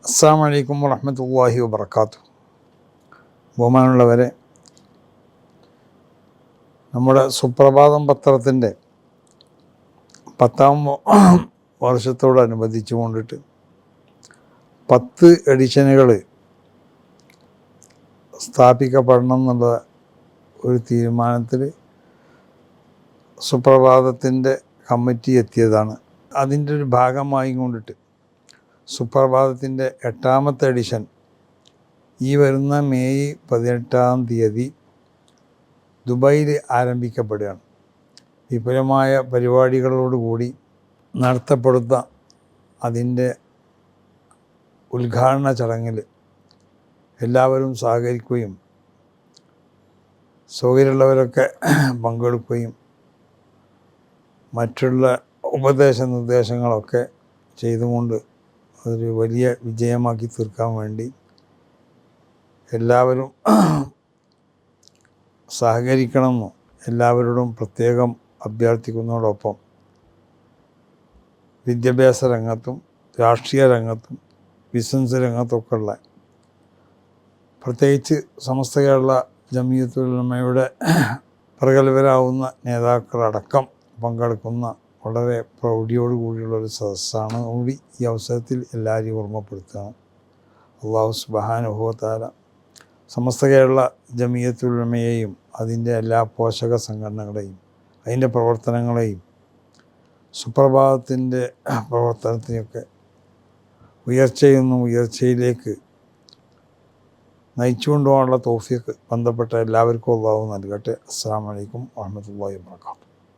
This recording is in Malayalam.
അസ്സലാമു അലൈക്കും വറഹ്മത്തുള്ളാഹി വബറകാതുഹു. ബഹുമാനമുള്ളവരെ, നമ്മുടെ സുപ്രഭാതം പത്രത്തിൻ്റെ 10ാം വർഷത്തോടനുബന്ധിച്ച് കൊണ്ടിട്ട് 10 എഡിഷനുകൾ സ്ഥാപിക്കപ്പെടണം എന്നുള്ള ഒരു തീരുമാനത്തിൽ സുപ്രഭാതത്തിൻ്റെ കമ്മിറ്റി എത്തിയതാണ്. അതിൻ്റെ ഒരു ഭാഗമായി കൊണ്ടിട്ട് സുപ്രഭാതത്തിൻ്റെ 8ാമത്തെ എഡിഷൻ ഈ വരുന്ന മെയ് 18-ാം തീയതി ദുബായിൽ ആരംഭിക്കപ്പെടുകയാണ്. വിപുലമായ പരിപാടികളോടുകൂടി നടത്തപ്പെടുന്ന അതിൻ്റെ ഉദ്ഘാടന ചടങ്ങിൽ എല്ലാവരും സഹകരിക്കുകയും സൗകര്യമുള്ളവരൊക്കെ പങ്കെടുക്കുകയും മറ്റുള്ള നിർദ്ദേശങ്ങളൊക്കെ ചെയ്തുകൊണ്ട് അതൊരു വലിയ വിജയമാക്കി തീർക്കാൻ വേണ്ടി എല്ലാവരും സഹകരിക്കണമെന്നും എല്ലാവരോടും പ്രത്യേകം അഭ്യർത്ഥിക്കുന്നതോടൊപ്പം വിദ്യാഭ്യാസ രംഗത്തും രാഷ്ട്രീയ രംഗത്തും ബിസിനസ് രംഗത്തൊക്കെ ഉള്ള പ്രത്യേകിച്ച് സമസ്ത കേരള ജമിയത്തുൽ ഉലമയുടെ പ്രഗത്ഭരാകുന്ന നേതാക്കളടക്കം പങ്കെടുക്കുന്ന വളരെ പ്രൗഢിയോടുകൂടിയുള്ളൊരു സദസ്സാണ് കൂടി ഈ അവസരത്തിൽ എല്ലാവരെയും ഓർമ്മപ്പെടുത്തുകയാണ്. അല്ലാഹു സുബ്ഹാനഹു വ തആല സമസ്ത കേരള ജമിയത്തുൽ ഉലമയെയും അതിൻ്റെ എല്ലാ പോഷക സംഘടനകളെയും അതിൻ്റെ പ്രവർത്തനങ്ങളെയും സുപ്രഭാതത്തിൻ്റെ പ്രവർത്തനത്തിനൊക്കെ ഉയർച്ചയിലേക്ക് നയിച്ചു കൊണ്ടുപോകാനുള്ള തൗഫീഖ് ബന്ധപ്പെട്ട എല്ലാവർക്കും അല്ലാഹു നൽകട്ടെ. അസ്സലാമു അലൈക്കും വറഹ്മത്തുള്ളാഹി വബറകാതുഹു.